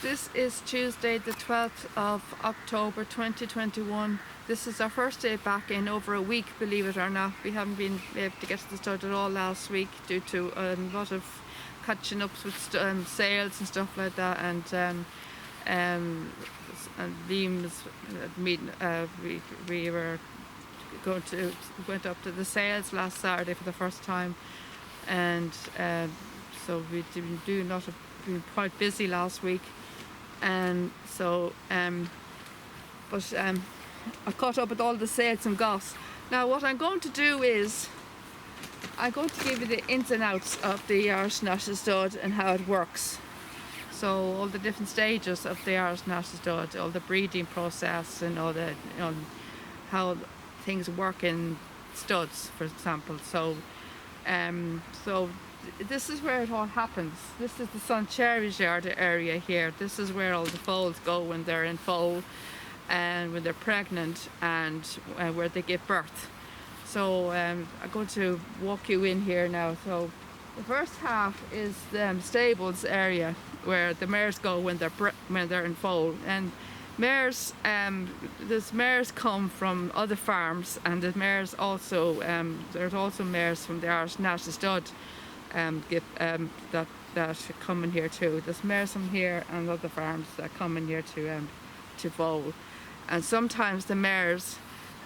This is Tuesday, the 12th of October 2021. This is our first day back in over a week, believe it or not. We haven't been able to get to the stud at all last week due to a lot of catching up with sales and stuff like that. And Liam was meeting. We were went up to the sales last Saturday for the first time, and so we've been quite busy last week. And so I caught up with all the sales and goss. Now what I'm going to do is I'm going to give you the ins and outs of the Irish National Stud and how it works. So all the different stages of the Irish National Stud, all the breeding process, and all the how things work in studs, for example. So this is where it all happens. This is the Sanchez Yard area here. This is where all the foals go when they're in foal and when they're pregnant, and where they give birth. So I'm going to walk you in here now. So the first half is the stables area where the mares go when they're in foal. And mares, there's mares come from other farms, and the mares also there's also mares from the Irish National Stud that come in here too. There's mares from here and other farms that come in here to foal. And sometimes the mares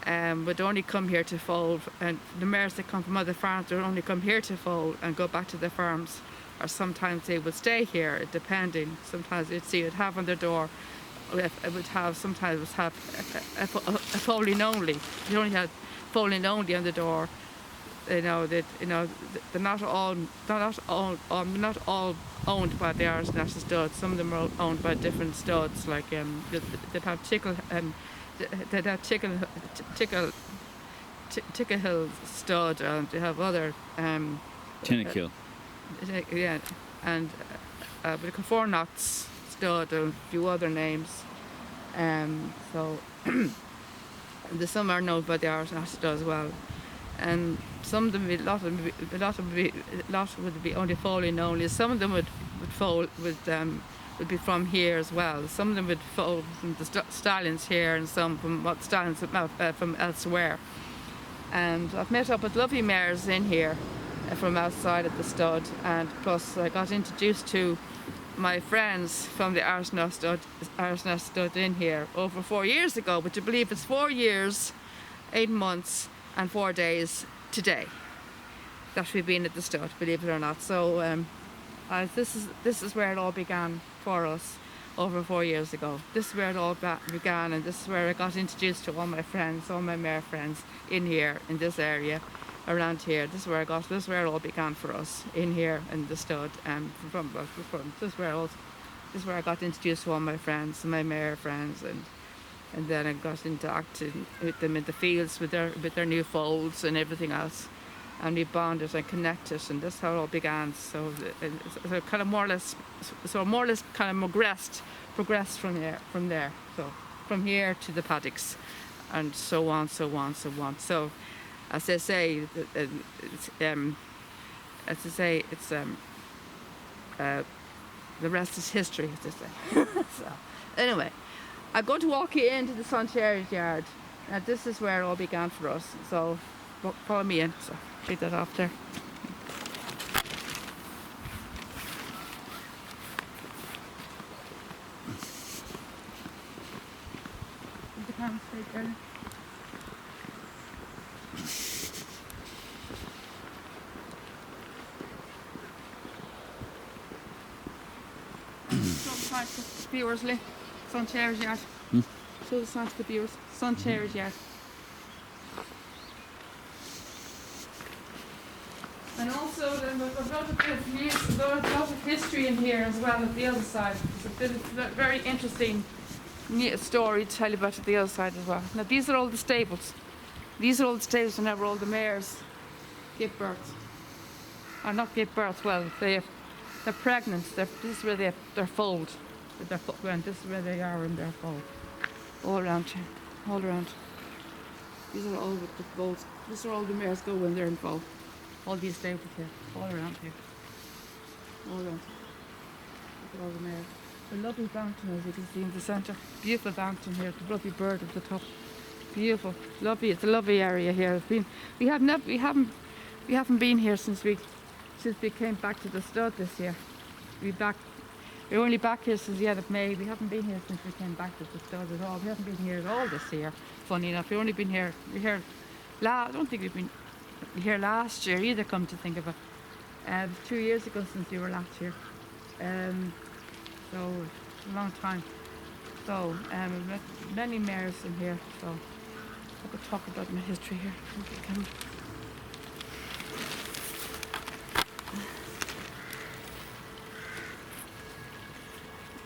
would only come here to foal, and the mares that come from other farms would only come here to foal and go back to their farms, or sometimes they would stay here, depending. Sometimes you'd see it have on their door. It would have sometimes have a foaling only. You only had foaling only on the door. They're not all owned by the Irish National Stud. Some of them are owned by different studs. Like they'd have Tickle Hill Stud, and they have other Tinnakill. Yeah, and with a Four Knots Stud and a few other names. So some are known by the Irish National Stud as well. And some of them, a lot would be only foaling only. Some of them would be from here as well. Some of them would foal from the stallions here, and some from stallions from elsewhere. And I've met up with lovely mares in here from outside of the stud, and plus I got introduced to my friends from the Irish National Stud in here over 4 years ago. Would you believe it's 4 years, 8 months and 4 days today that we've been at the stud, believe it or not. So this is where it all began for us over 4 years ago. This is where it all began, and this is where I got introduced to all my friends, all my mare friends in here, in this area, around here. This is where it all began for us in here in the stud. This is where I got introduced to all my friends, my mare friends, and then I got into acting with them in the fields with their new foals and everything else, and we bonded and connected, and that's how it all began. So kind of more or less kind of progressed from there. So from here to the paddocks, and so on. So as I say, the rest is history, as they say. So anyway, I'm going to walk you into the Sanchez Yard. This is where it all began for us. So follow me in. So take that off there. The camera straight there. Viewers, Sanchez Yard. Show the sign to the viewers. Sanchez Yard. And also there's a lot of history in here as well at the other side. It's a very interesting story to tell you about at the other side as well. Now these are all the stables. These are all the stables whenever all the mares give birth. Or not give birth, well, they're pregnant. This is where they're foaled. This is where they are in their foal. All around here. All around. These are all the foals. These are all the mares go when they're in foal. All these stables here. All around here. All around. Look at all the mares. A lovely fountain, as you can see in the centre. Beautiful fountain here. The lovely bird at the top. Beautiful, lovely. It's a lovely area here. We haven't been here since we came back to the stud this year. We're only back here since the end of May. We haven't been here since we came back to the stud at all. We haven't been here at all this year. Funny enough, we've only been here. I don't think we've been here last year either. Come to think of it, it was 2 years ago since we were last here. So it's a long time. So we've met many mares in here. So I could talk about my history here. Okay,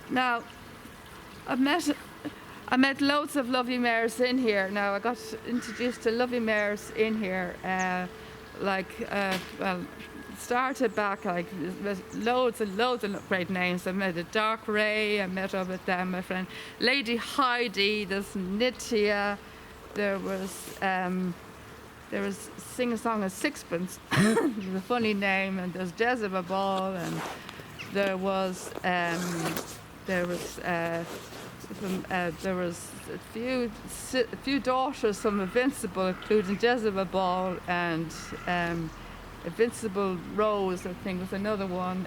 now, I met loads of lovely mares in here. Now, I got introduced to lovely mares in here, started back like there's loads of great names. I met a Dark Ray, I met up with them, my friend Lady Heidi, there's Nitya, there was Sing a Song of Sixpence, a funny name, and there's Jezebel, and there was a few daughters from Invincible, including Jezebel and Invincible Rose, I think was another one.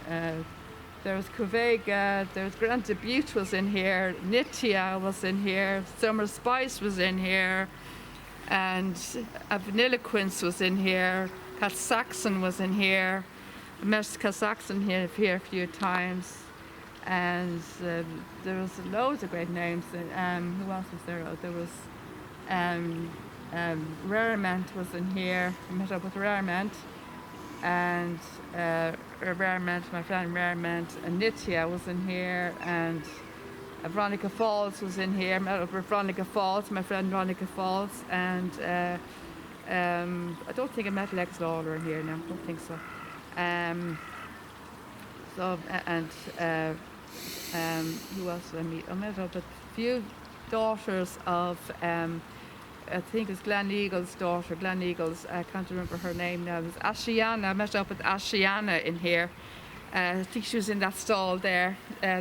There was Covega, there was Grand Debut was in here, Nitya was in here, Summer Spice was in here, and Vanilliquince was in here, Cat Saxon was in here. I met Cat Saxon here a few times. And there was loads of great names. Who else was there? There was Rarement was in here. I met up with Rarement, and Rarement, my friend Rarement, and Nitya was in here, and Veronica Falls was in here. I met up with Veronica Falls, my friend Veronica Falls, and I don't think I met Lex Lawler in here now. I don't think so. Who else did I meet? I met up with a few daughters of, I think it's Glen Eagle's daughter, Glen Eagle's, I can't remember her name now. It was Ashiana. I met up with Ashiana in here. I think she was in that stall there,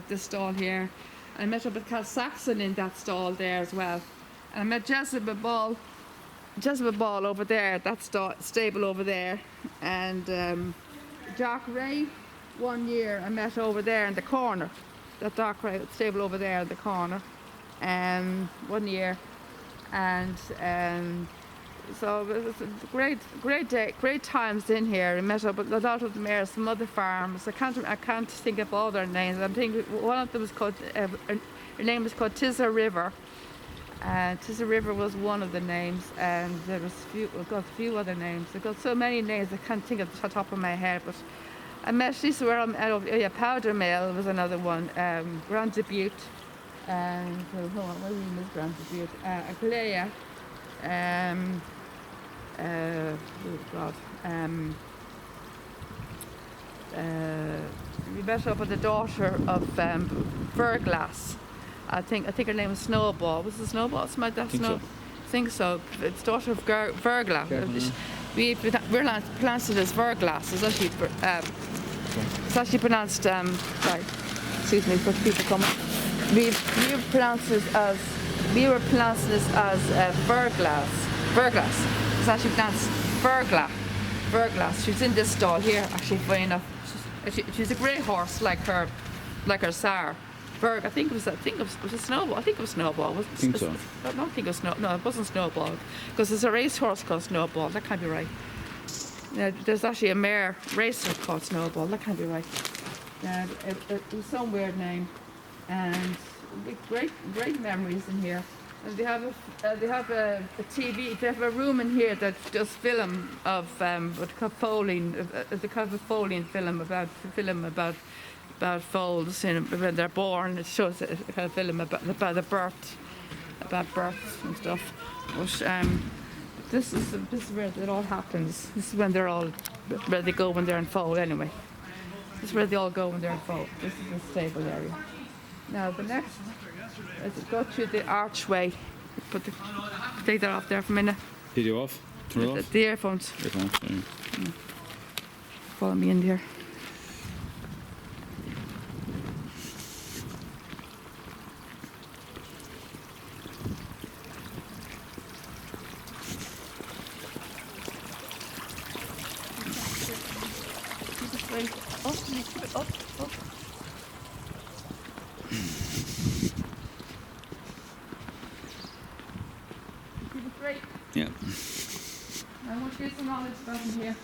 this stall here. I met up with Cal Saxon in that stall there as well. And I met Jezebel Ball over there, that stable over there. And Jack Ray, 1 year I met over there in the corner, that Dark Ray stable over there in the corner, 1 year, and so it was a great day, great times in here. I met up with a lot of the mares from other farms. I can't think of all their names. I think one of them was called, her name was called Tizza River. Tizza River was one of the names, and there was a few other names. I got so many names I can't think of the top of my head, but I met, these were Powder Mill was another one, Grand Debut, what name is Grand Debut? Aglaya, we met up with the daughter of Verglass. I think her name was Snowball. Was it Snowball? Something like that. I think so. It's daughter of Verglass. We're pronounced it as Verglass. It's actually pronounced. Sorry, excuse me for people coming. We were pronouncing this as Verglass. Verglass. It's actually pronounced Verglass. She's in this stall here. Actually, funny enough, she's a grey horse like her sire. I think it was a Snowball. I think it was Snowball. I think so. I don't think it was No, it wasn't Snowball, because there's a racehorse called Snowball. That can't be right. There's actually a mare racer called Snowball. That can't be right. It was some weird name, and great memories in here. And they have a TV. They have a room in here that does film of what called foaling. The kind of a foaling film about foals when they're born. It shows a kind of film about the birth, about births and stuff. But this is where it all happens. This is when where they go when they're in foal. Anyway, this is where they all go when they're in foal. This is the stable area. Now the next, let's go through the archway. Take that off there for a minute. Video off. Turn it off. The earphones. Follow me in here. Keep it straight. Yeah. I want to get some knowledge about him here.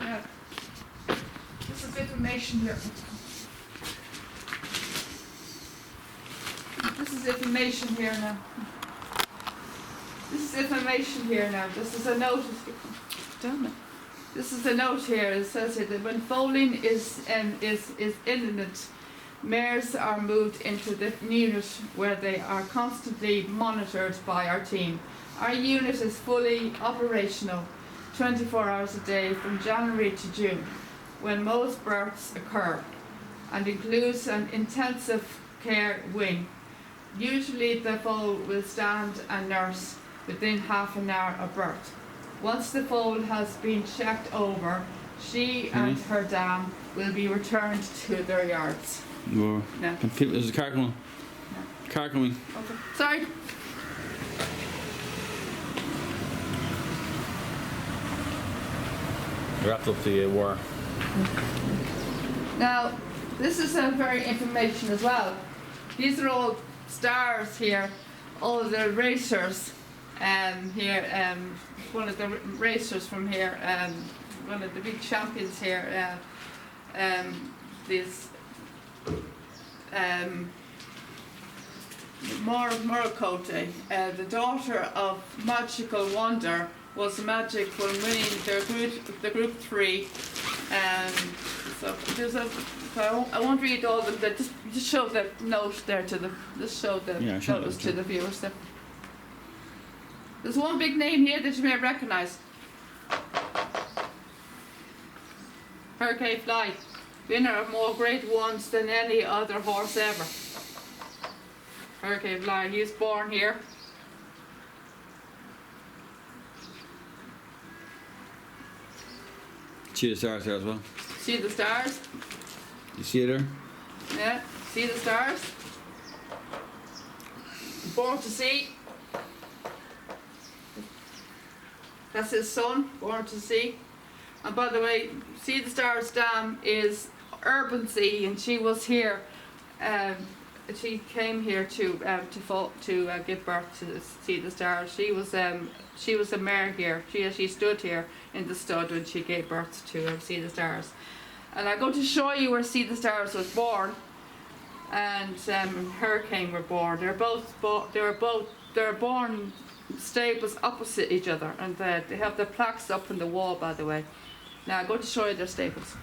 Yeah. This is information here. This is information here now. This is information here now. This is a note. Damn it. This is a note here. It says here that when foaling is imminent, mares are moved into the unit where they are constantly monitored by our team. Our unit is fully operational 24 hours a day from January to June, when most births occur, and includes an intensive care wing. Usually the foal will stand and nurse within half an hour of birth. Once the foal has been checked over, she and her dam will be returned to their yards. Or No. there's a car coming. No. Car coming. Okay. Sorry. Wrapped up the war. Now, this is very information as well. These are all stars here, all of the racers here, one of the racers from here, one of the big champions here, this Morocote, the daughter of Magical Wonder, was magic when winning the group 3. So there's I won't read all of them, but just show the note there just show the notice to the viewers there. There's one big name here that you may recognise. Hurricane Fly, winner of more Grade 1s than any other horse ever. Hurricane Fly, he was born here. See the stars there as well. See the stars? You see it there? Yeah, see the stars? Born to Sea. That's his son, Born to Sea. And by the way, See the Stars Dam is Urban Sea, and she was here. She came here to give birth to See the Stars. She was a mare here. She stood here in the stud when she gave birth to See the Stars. And I'm going to show you where See the Stars was born, and Hurricane were born. They were born stables opposite each other, and they have the plaques up on the wall, by the way. Now I'm going to show you their stables.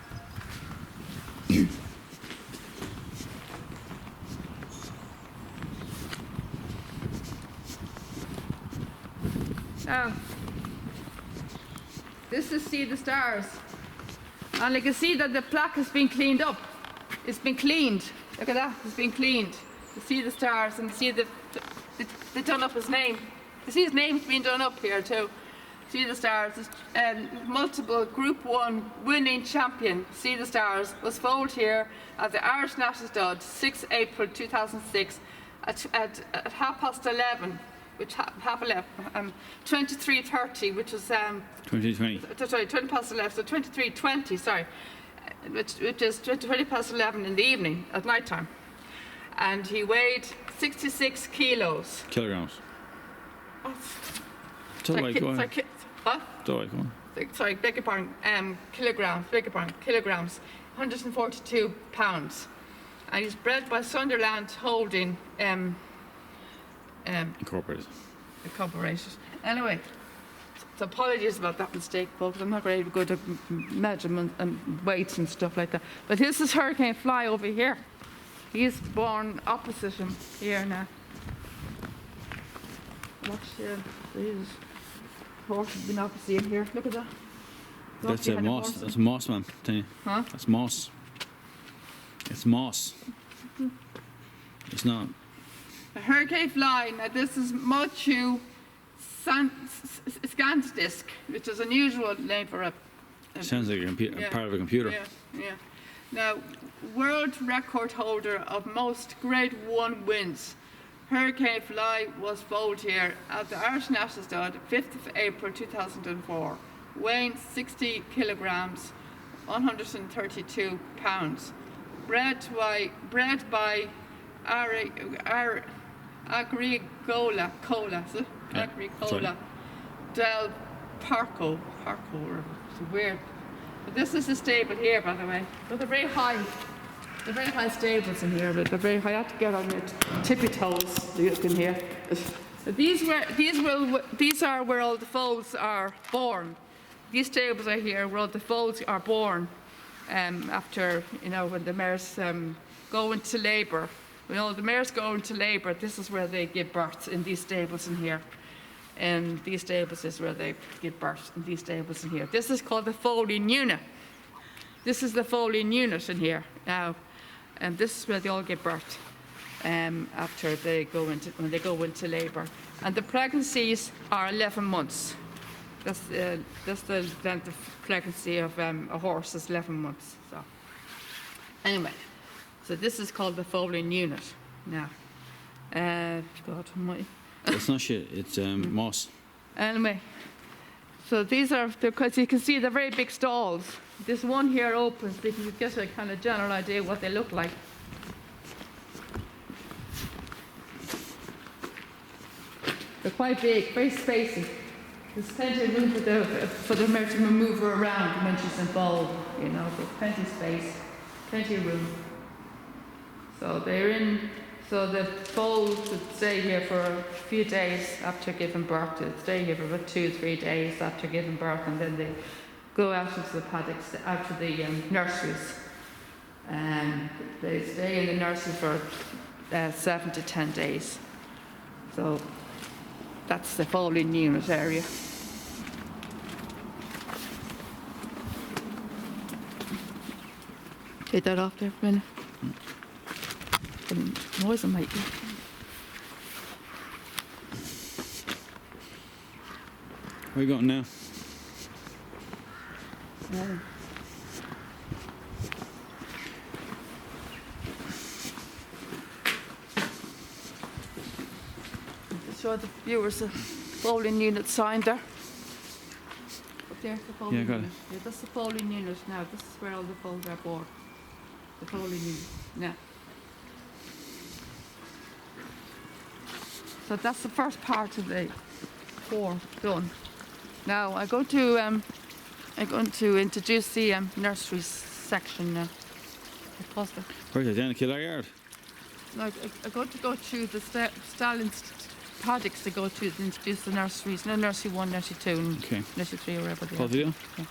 Now, this is See the Stars, and you can see that the plaque has been cleaned up. It's been cleaned. Look at that, it's been cleaned. You see the stars, and you see they done up his name. You see his name's been done up here too. See the Stars, multiple Group 1 winning champion, See the Stars, was foaled here at the Irish National Stud, 6 April 2006 at 11:30, which half 11, 23:30, which was 2020. Sorry, 20 past 11, so 23:20, sorry, which is 20 past 11 in the evening at night time, and he weighed 66 kilos. Kilograms. Oh, Sorry, go on. What? Sorry, go on. Sorry, beg your pardon. Kilograms. 142 pounds. And he's bred by Sunderland Holding Incorporated. Anyway, so apologies about that mistake, folks. I'm not very good at measurement and weights and stuff like that. But this is Hurricane Fly over here. He's born opposite him here now. Watch these horses been opposite in here. Look at that. That's a moss. That's moss, man. Tell you. Huh? That's moss. It's moss. It's not. A Hurricane Fly. Now this is Mochu Scansdisk, which is an unusual name for a. Sounds like a part of a computer. Yeah. Now, world record holder of most Grade 1 wins. Hurricane Fly was foaled here at the Irish National Stud, 5th of April 2004, weighing 60 kilograms, 132 pounds. bred by Agricola, is it? Yeah, Agricola del Parco, or it's weird. But this is the stable here, by the way. But they're very high. They're very high stables in here, but they're very high. You have to get on your tippy toes, you can hear. These are where all the foals are born. These stables are here where all the foals are born after, when the mares go into labour. When all the mares go into labour, this is where they give birth, in these stables in here. And these stables is where they give birth, in these stables in here. This is called the foaling unit. This is the foaling unit in here now. And this is where they all give birth after when they go into labour. And the pregnancies are 11 months. That's the length of pregnancy of a horse is 11 months. So anyway, so this is called the foaling unit now. God almighty. It's not shit. It's moss. Anyway, so these are, because you can see they're very big stalls. This one here opens, so you can get a kind of general idea what they look like. They're quite big, very spacey. There's plenty of room for the mare to move her around when she's involved, there's plenty of space, plenty of room. So so the foals would stay here for a few days after giving birth. They'd stay here for about 2 or 3 days after giving birth, and then they go out into the paddocks, out to the nurseries. And they stay in the nursery for 7 to 10 days. So that's the foaling unit area. Take that off there for a minute. The noise in my ear. Where are you going now? Yeah. To show the viewers the foaling unit sign there. Up there's the foaling Yeah, got unit. it. Yeah, that's the foaling unit now. This is where all the foals are born. The foaling unit. Now. So that's the first part of the 4 done. Now I'm going to introduce the nursery section now. Where's it? Down the Killer Yard? Now, I'm going to go through the stallions paddocks to go to introduce the nurseries. No, nursery 1, nursery 2, and Okay. nursery 3, or whatever they What are. video? Yeah.